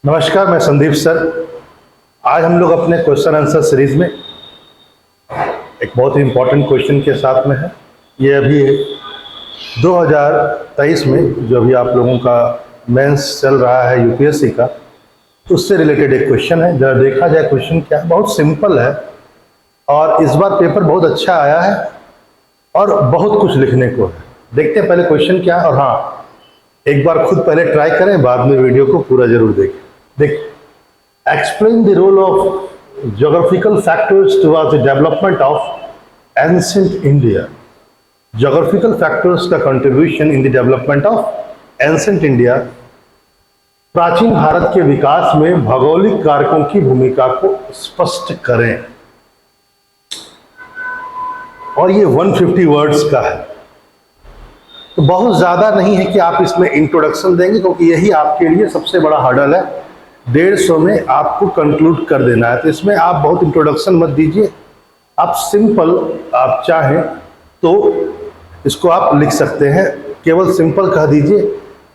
नमस्कार, मैं संदीप सर। आज हम लोग अपने क्वेश्चन आंसर सीरीज में एक बहुत ही इम्पोर्टेंट क्वेश्चन के साथ में है। ये अभी 2023 में जो अभी आप लोगों का मेंस चल रहा है यूपीएससी का, उससे रिलेटेड एक क्वेश्चन है। जरा देखा जाए क्वेश्चन क्या है। बहुत सिंपल है और इस बार पेपर बहुत अच्छा आया है और बहुत कुछ लिखने को है। देखते हैं पहले क्वेश्चन क्या है। और हाँ, एक बार खुद पहले ट्राई करें, बाद में वीडियो को पूरा जरूर देखें। Explain the role of geographical factors towards the development of ancient India. Geographical factors का contribution in the development of ancient India, प्राचीन भारत के विकास में भौगोलिक कारकों की भूमिका को स्पष्ट करें। और ये 150 वर्ड्स का है, तो बहुत ज्यादा नहीं है कि आप इसमें इंट्रोडक्शन देंगे, क्योंकि यही आपके लिए सबसे बड़ा हर्डल है। 150 में आपको कंक्लूड कर देना है, तो इसमें आप बहुत इंट्रोडक्शन मत दीजिए। आप सिंपल, आप चाहें तो इसको आप लिख सकते हैं, केवल सिंपल कह दीजिए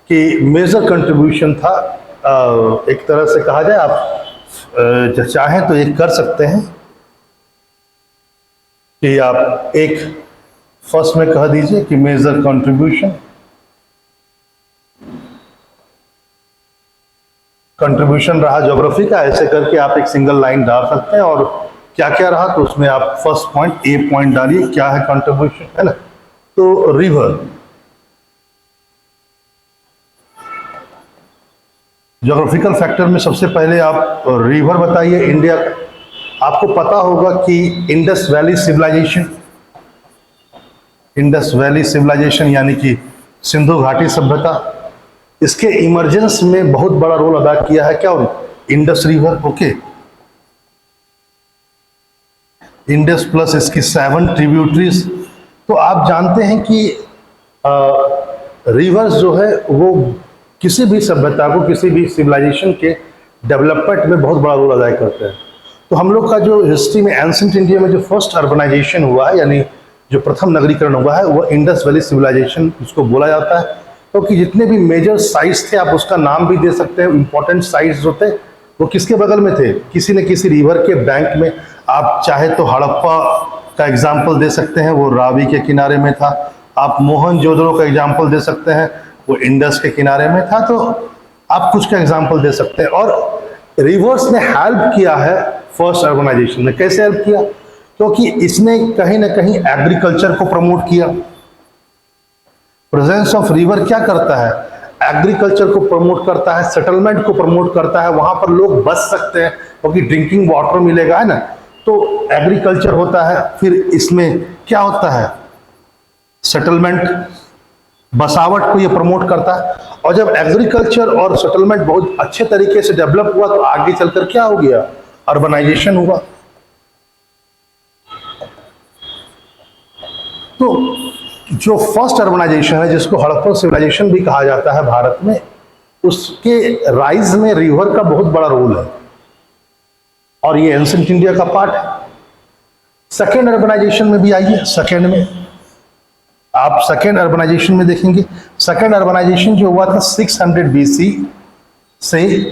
कि मेजर कंट्रीब्यूशन था। एक तरह से कहा जाए, आप चाहें तो ये कर सकते हैं कि आप एक फर्स्ट में कह दीजिए कि मेजर कंट्रीब्यूशन रहा ज्योग्राफी का। ऐसे करके आप एक सिंगल लाइन डाल सकते हैं, और क्या क्या रहा तो उसमें आप फर्स्ट पॉइंट ए पॉइंट डालिए, क्या है कंट्रीब्यूशन, है ना। तो रिवर, ज्योग्राफिकल फैक्टर में सबसे पहले आप रिवर बताइए इंडिया का। आपको पता होगा कि इंडस वैली सिविलाइजेशन यानी कि सिंधु घाटी सभ्यता, इसके इमरजेंस में बहुत बड़ा रोल अदा किया है क्या, Indus river. Okay, Indus plus इसकी 7 ट्रिब्यूटरीज। तो आप जानते हैं कि रिवर्स जो है वो किसी भी सभ्यता को, किसी भी सिविलाइजेशन के डेवलपमेंट में बहुत बड़ा रोल अदा करते हैं। तो हम लोग का जो हिस्ट्री में एंशिएंट इंडिया में जो फर्स्ट अर्बनाइजेशन हुआ है, यानी जो प्रथम नगरीकरण हुआ है, वो इंडस वैली सिविलाइजेशन उसको बोला जाता है। क्योंकि जितने भी मेजर साइट्स थे, आप उसका नाम भी दे सकते हैं। इंपॉर्टेंट साइट्स जो थे वो किसके बगल में थे, किसी न किसी रिवर के बैंक में। आप चाहे तो हड़प्पा का एग्जाम्पल दे सकते हैं, वो रावी के किनारे में था। आप मोहनजोदड़ो का एग्जाम्पल दे सकते हैं, वो इंडस के किनारे में था। तो आप कुछ का एग्जाम्पल दे सकते हैं। और रिवर्स ने हेल्प किया है फर्स्ट अर्बनाइजेशन में। कैसे हेल्प किया? क्योंकि इसने कहीं ना कहीं एग्रीकल्चर को प्रमोट किया। प्रेजेंस ऑफ रिवर क्या करता है? एग्रीकल्चर को प्रमोट करता है, सेटलमेंट को प्रमोट करता है। वहां पर लोग बस सकते हैं क्योंकि ड्रिंकिंग वाटर मिलेगा, है ना। तो एग्रीकल्चर होता है। फिर इसमें क्या होता है? सेटलमेंट, बसावट को ये प्रमोट करता है। और जब एग्रीकल्चर और सेटलमेंट बहुत अच्छे तरीके से डेवलप हुआ, तो आगे चलकर क्या हो गया? अर्बनाइजेशन हुआ। तो जो फर्स्ट अर्बनाइजेशन है, जिसको हड़प्पा सिविलाइजेशन भी कहा जाता है भारत में, उसके राइज में रिवर का बहुत बड़ा रोल है और ये एंशिएंट इंडिया का पार्ट है। सेकेंड अर्बनाइजेशन में भी आइए। सेकेंड में आप सेकेंड अर्बनाइजेशन में देखेंगे, सेकेंड अर्बनाइजेशन जो हुआ था 600 BC से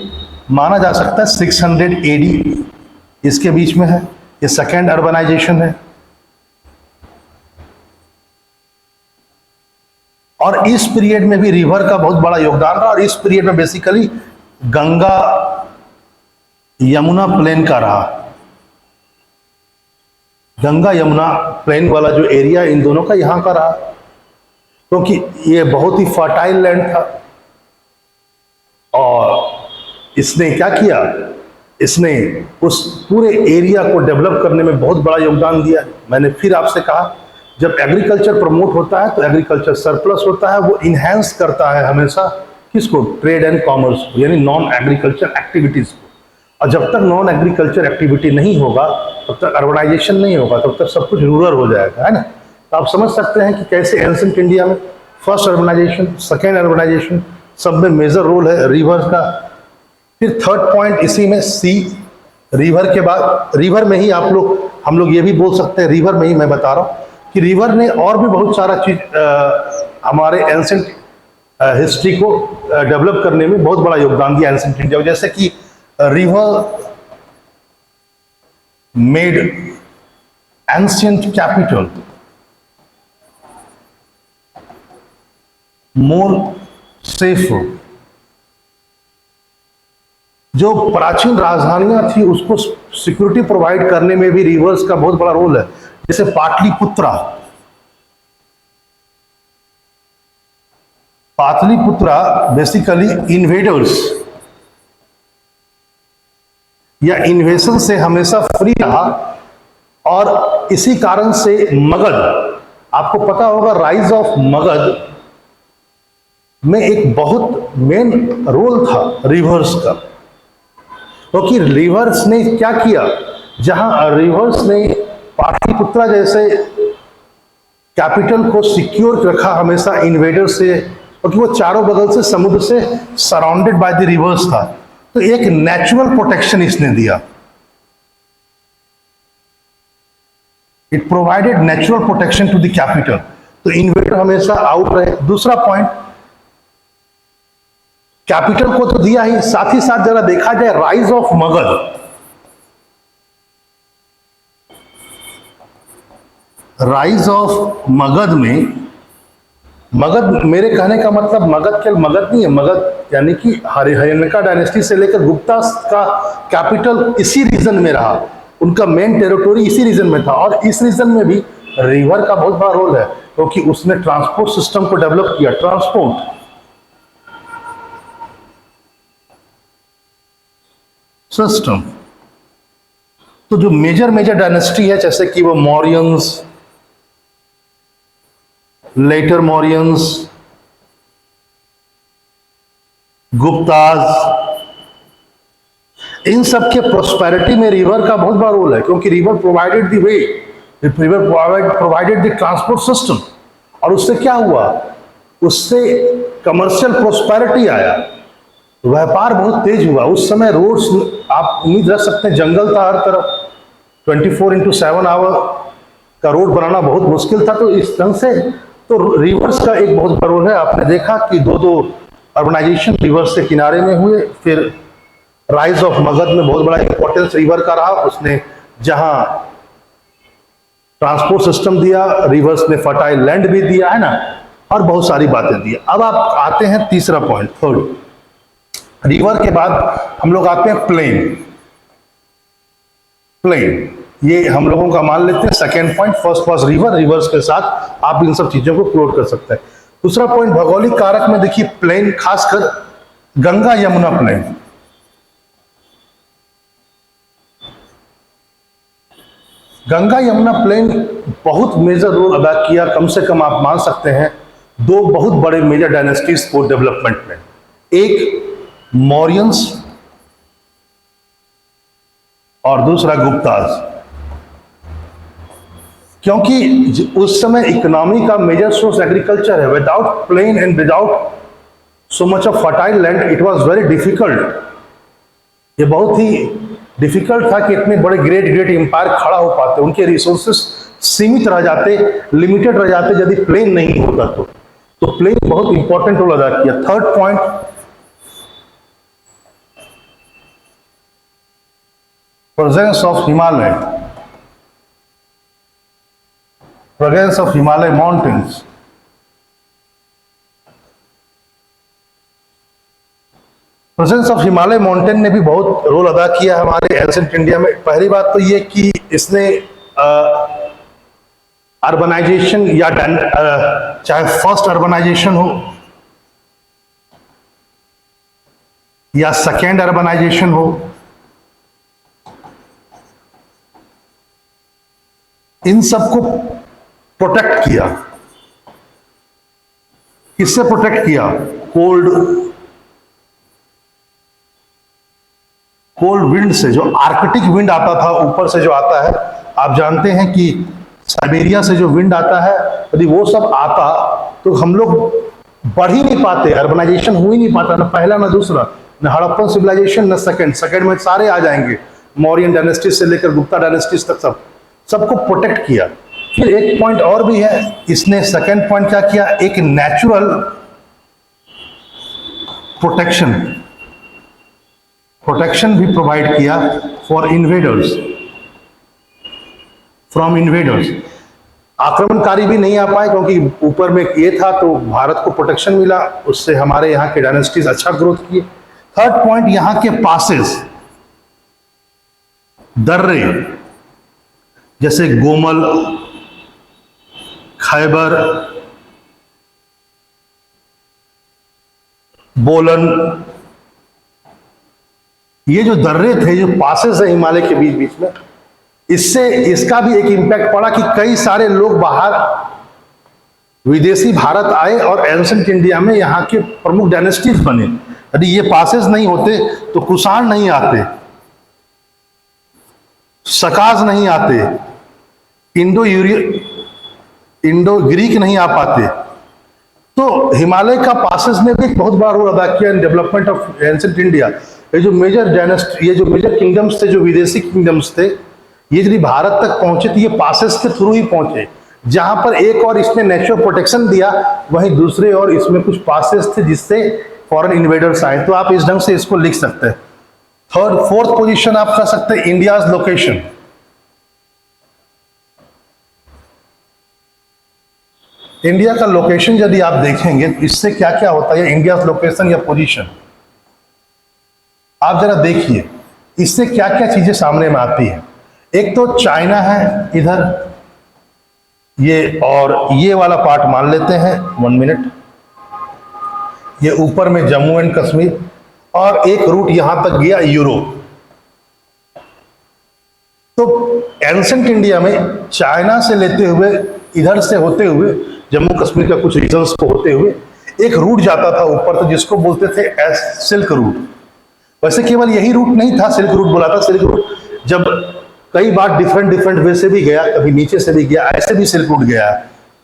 माना जा सकता है 600 AD, इसके बीच में है। ये सेकेंड अर्बनाइजेशन है। और इस पीरियड में भी रिवर का बहुत बड़ा योगदान रहा। और इस पीरियड में बेसिकली गंगा यमुना प्लेन का रहा। गंगा यमुना प्लेन वाला जो एरिया इन दोनों का यहां का रहा, क्योंकि ये बहुत ही फर्टाइल लैंड था। और इसने क्या किया? इसने उस पूरे एरिया को डेवलप करने में बहुत बड़ा योगदान दिया। मैंने फिर आपसे कहा, जब एग्रीकल्चर प्रमोट होता है तो एग्रीकल्चर सरप्लस होता है। वो इनहेंस करता है हमेशा किसको? ट्रेड एंड कॉमर्स, यानी नॉन एग्रीकल्चर एक्टिविटीज को। और जब तक नॉन एग्रीकल्चर एक्टिविटी नहीं होगा, तब तक अर्बनाइजेशन नहीं होगा, तब तक सब कुछ रूरल हो जाएगा, है ना। तो आप समझ सकते हैं कि कैसे एंशिएंट इंडिया में फर्स्ट अर्बनाइजेशन, सेकेंड अर्बनाइजेशन, सब में मेजर रोल है रिवर का। फिर थर्ड पॉइंट इसी में सी, रिवर के बाद, रिवर में ही हम लोग ये भी बोल सकते हैं, रिवर में ही मैं बता रहा हूं कि रिवर ने और भी बहुत सारा चीज हमारे एंशिएंट हिस्ट्री को डेवलप करने में बहुत बड़ा योगदान दिया एंशिएंट इंडिया। जैसे कि river made ancient capital more safe. जो प्राचीन राजधानियां थी उसको सिक्योरिटी प्रोवाइड करने में भी रिवर्स का बहुत बड़ा रोल है। जैसे पाटलिपुत्रा बेसिकली इन्वेडर्स या इन्वेशन से हमेशा फ्री रहा, और इसी कारण से मगध, आपको पता होगा राइज ऑफ मगध में एक बहुत मेन रोल था रिवर्स का। क्योंकि रिवर्स ने क्या किया, जहां रिवर्स ने पाटलिपुत्रा जैसे कैपिटल को सिक्योर रखा हमेशा इन्वेडर से, क्योंकि वो चारों बगल से समुद्र से सराउंडेड बाय द रिवर्स था, तो एक नेचुरल प्रोटेक्शन इसने दिया। It provided natural protection to the capital, तो इन्वेडर हमेशा आउट रहे। दूसरा पॉइंट, कैपिटल को तो दिया ही, साथ ही साथ जरा देखा जाए rise of Magadh, rise of Magadh में, मगध मेरे कहने का मतलब मगध केवल मगध नहीं है, मगध यानी कि हरियणका डायनेस्टी से लेकर गुप्ता का कैपिटल इसी रीजन में रहा, उनका मेन टेरिटोरी इसी रीजन में था। और इस रीजन में भी रिवर का बहुत बड़ा रोल है, क्योंकि उसने ट्रांसपोर्ट सिस्टम को डेवलप किया। ट्रांसपोर्ट सिस्टम, तो जो मेजर डायनेस्टी है, जैसे कि वो मौर्यंस, लेटर मौर्यंस, गुप्ताज, इन सब के प्रोस्पेरिटी में रिवर का बहुत बड़ा रोल है, क्योंकि river provided the way, river provided the transport system. और उससे क्या हुआ, उससे कमर्शियल प्रोस्पेरिटी आया, व्यापार बहुत तेज हुआ। उस समय रोड्स, आप उम्मीद रख सकते हैं, जंगल था हर तरफ, 24/7 आवर का रोड बनाना बहुत मुश्किल था। तो इस ढंग से तो रिवर्स का एक बहुत बड़ा रोल है। आपने देखा कि दो अर्बनाइजेशन रिवर्स के किनारे में हुए। फिर राइज ऑफ मगध में बहुत बड़ा इंपॉर्टेंस रिवर का रहा, उसने जहां ट्रांसपोर्ट सिस्टम दिया, रिवर्स ने फर्टाइल लैंड भी दिया, है ना, और बहुत सारी बातें दी। अब आप आते हैं तीसरा पॉइंट, थर्ड, रिवर के बाद हम लोग आते हैं प्लेन। ये हम लोगों का मान लेते हैं second point. First was river, reverse के साथ आप इन सब चीजों को क्लोज कर सकते हैं। दूसरा पॉइंट भौगोलिक कारक में देखिए, प्लेन, खासकर गंगा यमुना प्लेन। गंगा यमुना प्लेन बहुत मेजर रोल अदा किया। कम से कम आप मान सकते हैं दो बहुत बड़े मेजर डायनेस्टीज को डेवलपमेंट में, एक मौर्यंस और दूसरा गुप्ताज। क्योंकि उस समय इकोनॉमी का मेजर सोर्स एग्रीकल्चर है। Without plain and without so much of fertile land it was very difficult. ये बहुत ही डिफिकल्ट था कि इतने बड़े ग्रेट एम्पायर खड़ा हो पाते। उनके रिसोर्सेस सीमित रह जाते, लिमिटेड रह जाते यदि प्लेन नहीं होता तो प्लेन बहुत इंपॉर्टेंट रोल अदा किया। Third point, presence of Himalaya, presence of Himalaya mountains. Presence of Himalaya mountain ने भी बहुत रोल अदा किया हमारे एंशिएंट इंडिया में। पहली बात तो ये कि इसने अर्बनाइजेशन या चाहे फर्स्ट अर्बनाइजेशन हो या सेकेंड अर्बनाइजेशन हो, इन सबको प्रोटेक्ट किया। किससे प्रोटेक्ट किया? कोल्ड विंड से। जो आर्कटिक विंड आता था ऊपर से जो आता है, आप जानते हैं कि साइबेरिया से जो विंड आता है, यदि वो सब आता तो हम लोग बढ़ ही नहीं पाते, अर्बनाइजेशन हो ही नहीं पाता, ना पहला ना दूसरा, न हड़प्पन सिविलाइजेशन न सेकंड में सारे आ जाएंगे, मौर्यन डायनेस्टी से लेकर गुप्ता डायनेस्टी तक सबको प्रोटेक्ट किया। फिर एक पॉइंट और भी है, इसने सेकंड पॉइंट क्या किया, एक नेचुरल प्रोटेक्शन भी प्रोवाइड किया फॉर इन्वेडर्स, फ्रॉम इन्वेडर्स। आक्रमणकारी भी नहीं आ पाए क्योंकि ऊपर में ये था, तो भारत को प्रोटेक्शन मिला, उससे हमारे यहाँ के डायनेस्टीज अच्छा ग्रोथ किए। थर्ड पॉइंट, यहाँ के पासेस, दर्रे जैसे गोमल, खैबर, बोलन, ये जो दर्रे थे, जो पासेस है हिमालय के बीच बीच में, इससे इसका भी एक इंपैक्ट पड़ा कि कई सारे लोग बाहर विदेशी भारत आए और एंसेंट इंडिया में यहाँ के प्रमुख डायनेस्टीज बने। यदि ये पासेस नहीं होते तो कुषाण नहीं आते, सकाज नहीं आते, इंडो ग्रीक नहीं आ पाते। तो हिमालय का पासेस ने भी एक बहुत बड़ा रोल अदा किया in development of ancient India. ये जो मेजर किंगडम्स थे, जो विदेशी किंगडम्स थे, ये यदि भारत तक पहुंचे तो ये पासेस के थ्रू ही पहुंचे। जहां पर एक और इसने नेचुरल प्रोटेक्शन दिया, वहीं दूसरे और इसमें कुछ पासेस थे जिससे फॉरेन इन्वेडर्स आए। तो आप इस ढंग से इसको लिख सकते हैं। फोर्थ पोजीशन आप कह सकते हैं इंडियाज लोकेशन। इंडिया का लोकेशन यदि आप देखेंगे तो इससे क्या क्या होता है, इंडिया लोकेशन या पोजीशन, आप जरा देखिए इससे क्या क्या चीजें सामने में आती है। एक तो चाइना है इधर, ये और ये वाला पार्ट मान लेते हैं, 1 मिनट, ये ऊपर में जम्मू एंड कश्मीर, और एक रूट यहां तक गया यूरोप। तो एंसेंट इंडिया में चाइना से लेते हुए, इधर से होते हुए, जम्मू कश्मीर का कुछ रीजन्स को होते हुए एक रूट जाता था ऊपर, तो जिसको बोलते थे सिल्क रूट। वैसे केवल यही रूट नहीं था, सिल्क रूट बोला था। सिल्क रूट जब कई बार डिफरेंट वे से भी गया, कभी नीचे से भी गया, ऐसे भी सिल्क रूट गया।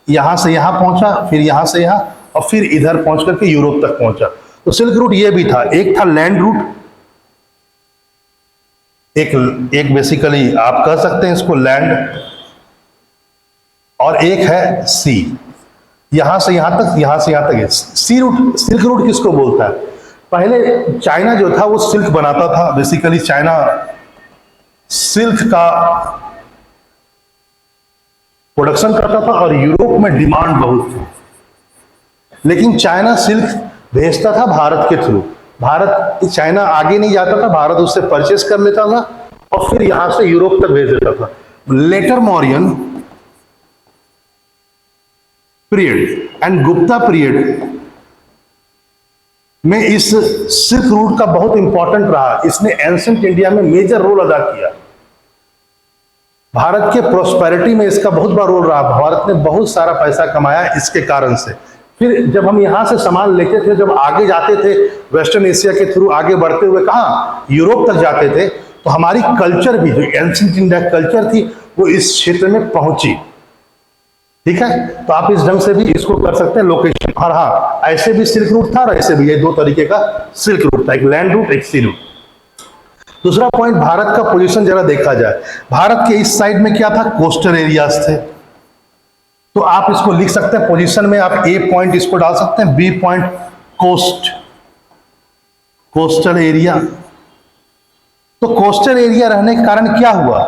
यहां से यहां पहुंचा, फिर यहां से यहां, और फिर इधर पहुंच करके यूरोप तक पहुंचा। तो सिल्क रूट ये भी था। एक था लैंड रूट, एक बेसिकली आप कह सकते हैं इसको लैंड, और एक है सी, यहां से यहां तक, यहां से यहां तक है सी रूट। सिल्क रूट किसको बोलता है? पहले चाइना जो था वो सिल्क बनाता था, बेसिकली चाइना सिल्क का प्रोडक्शन करता था और यूरोप में डिमांड बहुत थी। लेकिन चाइना सिल्क भेजता था भारत के थ्रू। भारत, चाइना आगे नहीं जाता था, भारत उससे परचेस कर लेता था और फिर यहां से यूरोप तक भेज देता था। Later Mauryan period and Gupta period में इस सिल्क रूट का बहुत इंपॉर्टेंट रहा। इसने एंसेंट इंडिया में मेजर रोल अदा किया। भारत के प्रोस्पेरिटी में इसका बहुत बड़ा रोल रहा। भारत ने बहुत सारा पैसा कमाया इसके कारण से। फिर जब हम यहां से सामान लेते थे, जब आगे जाते थे वेस्टर्न एशिया के थ्रू आगे बढ़ते हुए, कहां, यूरोप तक जाते थे, तो हमारी कल्चर भी, जो एंसेंट इंडिया कल्चर थी, वो इस क्षेत्र में पहुंची। ठीक है, तो आप इस ढंग से भी इसको कर सकते हैं लोकेशन। और हाँ, ऐसे भी सिल्क रूट था और ऐसे भी, ये दो तरीके का सिल्क रूट था, एक लैंड रूट, एक सी रूट। दूसरा पॉइंट, भारत का पोजीशन जरा देखा जाए। भारत के इस साइड में क्या था, कोस्टल एरियाज थे। तो आप इसको लिख सकते हैं पोजीशन में, आप ए पॉइंट इसको डाल सकते हैं, B point coast, coastal area. तो कोस्टल एरिया रहने के कारण क्या हुआ,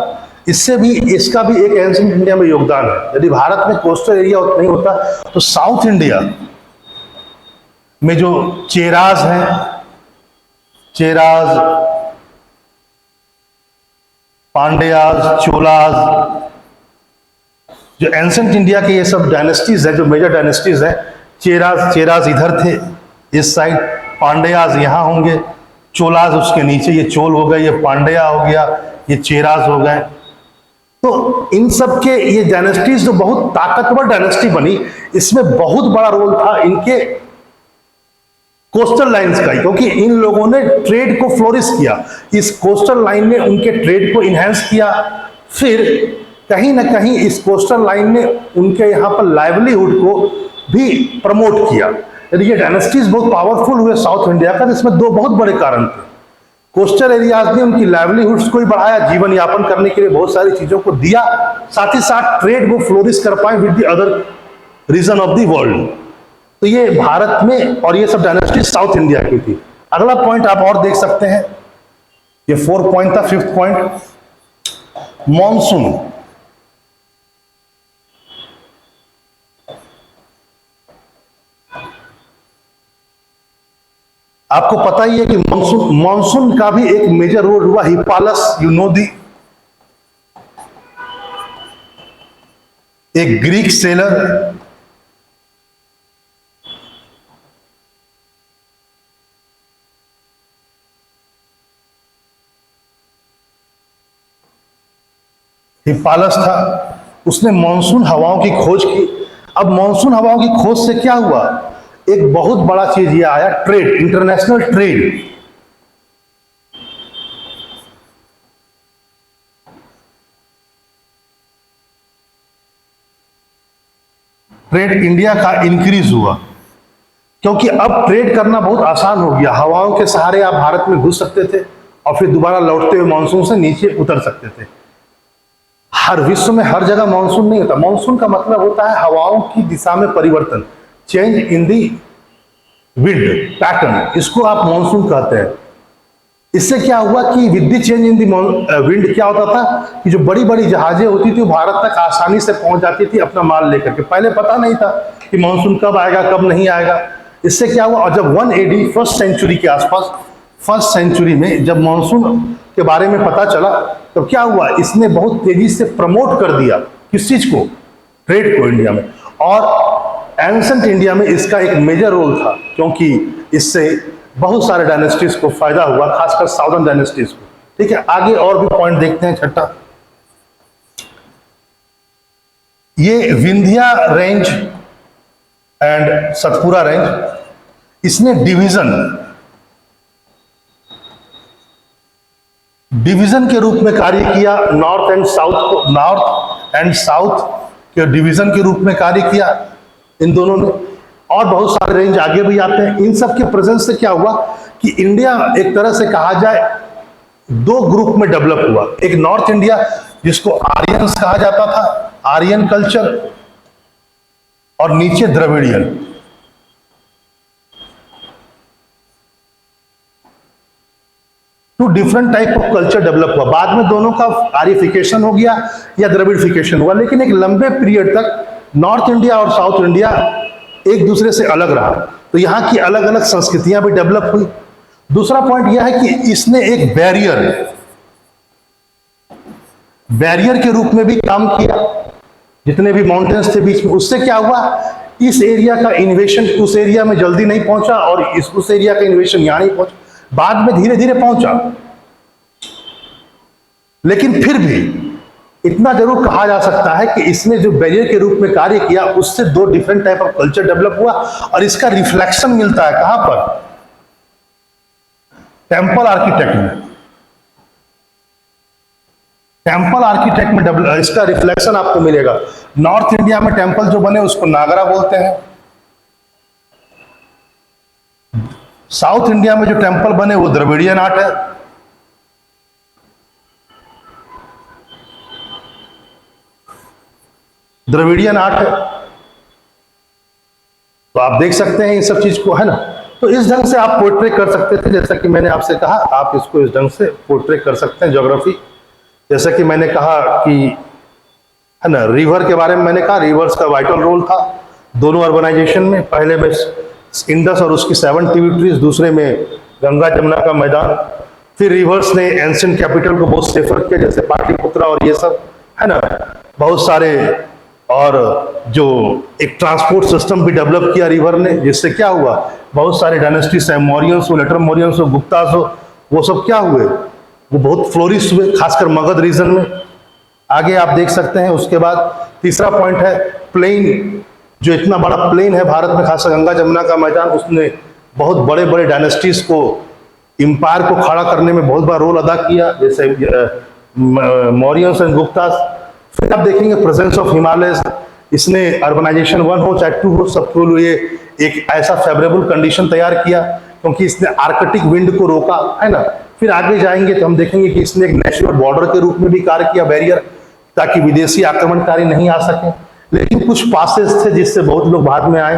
इससे भी, इसका भी एक एंसेंट इंडिया में योगदान है। यदि भारत में कोस्टल एरिया नहीं होता तो साउथ इंडिया में जो चेराज हैं, चेराज, पांड्याज, चोलाज, जो एंसेंट इंडिया के ये सब डायनेस्टीज है, जो मेजर डायनेस्टीज है, चेराज इधर थे इस साइड, पांड्याज यहां होंगे, चोलाज उसके नीचे, ये चोल हो गए, ये पांड्या हो गया, ये चेराज हो गए। तो इन सब के ये डायनेस्टीज जो बहुत ताकतवर डायनेस्टी बनी, इसमें बहुत बड़ा रोल था इनके कोस्टल लाइंस का, क्योंकि इन लोगों ने ट्रेड को फ्लोरिश किया। इस कोस्टल लाइन ने उनके ट्रेड को इनहेंस किया। फिर कहीं ना कहीं इस कोस्टल लाइन ने उनके यहाँ पर लाइवलीहुड को भी प्रमोट किया। यदि ये डायनेस्टीज बहुत पावरफुल हुए साउथ इंडिया का, तो इसमें दो बहुत बड़े कारण थे। कोस्टल एरियाज ने उनकी लाइवलीहुड्स को ही बढ़ाया, जीवन यापन करने के लिए बहुत सारी चीजों को दिया, साथ ही साथ ट्रेड को फ्लोरिश कर पाए with the other region of the world. तो ये भारत में, और ये सब डायनेस्टी साउथ इंडिया की थी। अगला पॉइंट आप और देख सकते हैं, ये 4 पॉइंट था। 5th point, monsoon. आपको पता ही है कि मॉनसून का भी एक मेजर रोल हुआ। हिप्पालस, यू नो दी, एक ग्रीक सेलर, हिप्पालस था, उसने मॉनसून हवाओं की खोज की। अब मॉनसून हवाओं की खोज से क्या हुआ, एक बहुत बड़ा चीज ये आया, trade, international trade. Trade India का इंक्रीज हुआ, क्योंकि अब ट्रेड करना बहुत आसान हो गया। हवाओं के सहारे आप भारत में घुस सकते थे और फिर दोबारा लौटते हुए मानसून से नीचे उतर सकते थे। हर विश्व में हर जगह मानसून नहीं होता। मानसून का मतलब होता है हवाओं की दिशा में परिवर्तन, change in the wind pattern, इसको आप मानसून कहते हैं। इससे क्या हुआ कि with the change in the wind क्या होता था कि जो बड़ी बड़ी जहाजें होती थी वो भारत तक आसानी से पहुंच जाती थी अपना माल लेकर के। पहले पता नहीं था कि मानसून कब आएगा कब नहीं आएगा। इससे क्या हुआ, और जब 1 AD, फर्स्ट सेंचुरी के आसपास, फर्स्ट सेंचुरी में जब मानसून के बारे में पता चला तो क्या हुआ, इसने बहुत तेजी से प्रमोट कर दिया किस चीज को, ट्रेड को इंडिया में। और एंसेंट इंडिया में इसका एक मेजर रोल था, क्योंकि इससे बहुत सारे डायनेस्टीज को फायदा हुआ, खासकर साउदर्न डायनेस्टीज को। ठीक है, आगे और भी पॉइंट देखते हैं। 6ठा, ये Vindhya range and Satpura range, इसने डिवीजन के रूप में कार्य किया। नॉर्थ एंड साउथ के डिवीजन के रूप में कार्य किया इन दोनों ने। और बहुत सारे रेंज आगे भी आते हैं। इन सब के प्रेजेंस से क्या हुआ कि इंडिया एक तरह से कहा जाए 2 ग्रुप में डेवलप हुआ। एक नॉर्थ इंडिया जिसको आर्यंस कहा जाता था, आर्यन कल्चर, और नीचे Dravidian. Two different type of culture develop हुआ। बाद में दोनों का आर्यफिकेशन हो गया या द्रविडिफिकेशन हुआ, लेकिन एक लंबे पीरियड तक नॉर्थ इंडिया और साउथ इंडिया एक दूसरे से अलग रहा। तो यहाँ की अलग अलग संस्कृतियां भी डेवलप हुई। दूसरा पॉइंट यह है कि इसने एक बैरियर के रूप में भी काम किया। जितने भी माउंटेन्स थे बीच में, उससे क्या हुआ, इस एरिया का इन्वेशन उस एरिया में जल्दी नहीं पहुंचा और उस एरिया का इन्वेशन यहां नहीं पहुंचा। बाद में धीरे धीरे पहुंचा, लेकिन फिर भी इतना जरूर कहा जा सकता है कि इसने जो बैरियर के रूप में कार्य किया उससे 2 different type of culture develop हुआ। और इसका रिफ्लेक्शन मिलता है कहां पर, टेम्पल आर्किटेक्ट में। टेम्पल आर्किटेक्ट में इसका रिफ्लेक्शन आपको मिलेगा। नॉर्थ इंडिया में टेम्पल जो बने उसको नागरा बोलते हैं। साउथ इंडिया में जो टेम्पल बने वो द्रविडियन आर्ट है। द्रविडियन आर्ट है। तो आप देख सकते हैं इन सब चीज को, है ना। तो इस ढंग से आप पोर्ट्रे कर सकते थे, जैसा कि मैंने आपसे कहा, आप इसको इस ढंग से पोर्ट्रे कर सकते हैं। ज्योग्राफी, जैसा कि मैंने कहा कि, है ना, रिवर के बारे में मैंने कहा, रिवर्स का वाइटल रोल था दोनों अर्बनाइजेशन में। पहले में इंडस और उसकी 7 ट्रिब्यूटरीज, दूसरे में गंगा जमुना का मैदान। फिर रिवर्स ने एंशिएंट कैपिटल को बहुत सेफर किया, जैसे पाटलिपुत्रा और ये सब, है ना, बहुत सारे। और जो एक ट्रांसपोर्ट सिस्टम भी डेवलप किया रिवर ने, जिससे क्या हुआ, बहुत सारे डायनेस्टीज है, मौर्यंस हो, लेटर मौर्यंस हो, गुप्तास हो, वो सब क्या हुए, वो बहुत फ्लोरिश हुए, खासकर मगध रीजन में। आगे आप देख सकते हैं। उसके बाद तीसरा पॉइंट है प्लेन। जो इतना बड़ा प्लेन है भारत में, खासकर गंगा जमुना का मैदान, उसने बहुत बड़े बड़े डायनेस्टीज को, इंपायर को खड़ा करने में बहुत बड़ा रोल अदा किया, जैसे मौर्यंस एंड गुप्तास। फिर आप देखेंगे प्रेजेंस ऑफ हिमालय। इसने अर्बनाइजेशन 1 हो चाहे 2 हो, सबके लिए एक ऐसा फेवरेबल कंडीशन तैयार किया, क्योंकि इसने आर्कटिक विंड को रोका, है ना। फिर आगे जाएंगे तो हम देखेंगे कि इसने एक नेचुरल बॉर्डर के रूप में भी कार्य किया, बैरियर, ताकि विदेशी आक्रमणकारी नहीं आ सके। लेकिन कुछ पासेस थे जिससे बहुत लोग बाद में आए।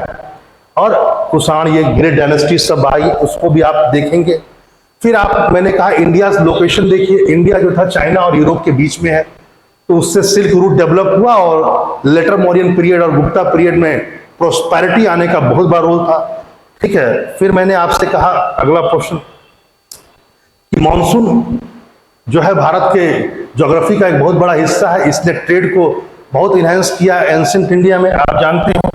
और कुषाण, ये ग्रेट डायनेस्टी सब आई, उसको भी आप देखेंगे। फिर आप, मैंने कहा इंडिया लोकेशन देखिए, इंडिया जो था चाइना और यूरोप के बीच में है, तो उससे सिल्क रूट डेवलप हुआ और लेटर मौर्यन पीरियड और गुप्ता पीरियड में प्रोस्पेरिटी आने का बहुत बड़ा रोल था। ठीक है, फिर मैंने आपसे कहा अगला क्वेश्चन कि मानसून जो है भारत के ज्योग्राफी का एक बहुत बड़ा हिस्सा है, इसने ट्रेड को बहुत इनहेंस किया एंशिएंट इंडिया में, आप जानते हैं।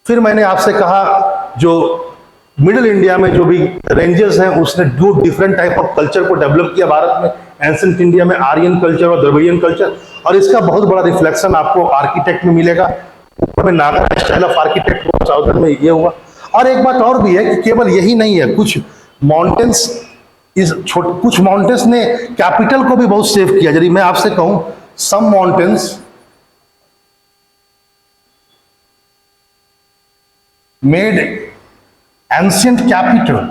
फिर मैंने आपसे कहा जो मिडिल इंडिया में जो भी रेंजेस हैं, उसने दो डिफरेंट टाइप ऑफ कल्चर को डेवलप किया भारत में, एंशिएंट इंडिया में आर्यन कल्चर और द्रविडियन कल्चर, और इसका बहुत बड़ा रिफ्लेक्शन आपको आर्किटेक्ट में मिलेगा। ऊपर में नागा स्टाइल ऑफ आर्किटेक्ट हुआ, साउथर्न में ये हुआ। और एक बात और भी है कि केवल यही नहीं है, कुछ माउंटेन्स, कुछ माउंटेन्स ने कैपिटल को भी बहुत सेव किया। यदि मैं आपसे कहूं some mountains made ancient capital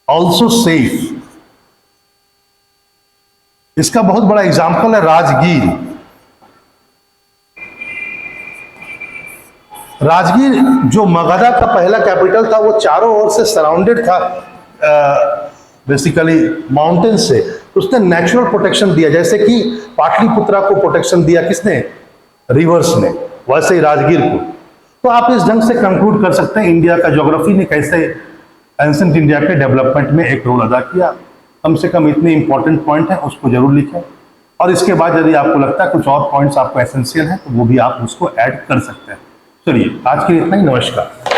also safe. इसका बहुत बड़ा एग्जाम्पल है राजगीर। राजगीर जो मगधा का पहला कैपिटल था, वो चारों ओर से सराउंडेड था बेसिकली माउंटेन से। उसने नेचुरल प्रोटेक्शन दिया, जैसे कि पाटलिपुत्रा को प्रोटेक्शन दिया किसने, रिवर्स ने, वैसे ही राजगीर को। तो आप इस ढंग से कंक्लूड कर सकते हैं इंडिया का ज्योग्राफी ने कैसे एंशिएंट इंडिया के डेवलपमेंट में एक रोल अदा किया। कम से कम इतने इंपॉर्टेंट पॉइंट हैं, उसको जरूर लिखें। और इसके बाद यदि आपको लगता है कुछ और पॉइंट्स आपको एसेंशियल हैं, तो वो भी आप उसको ऐड कर सकते हैं। चलिए, आज के लिए इतना ही। नमस्कार।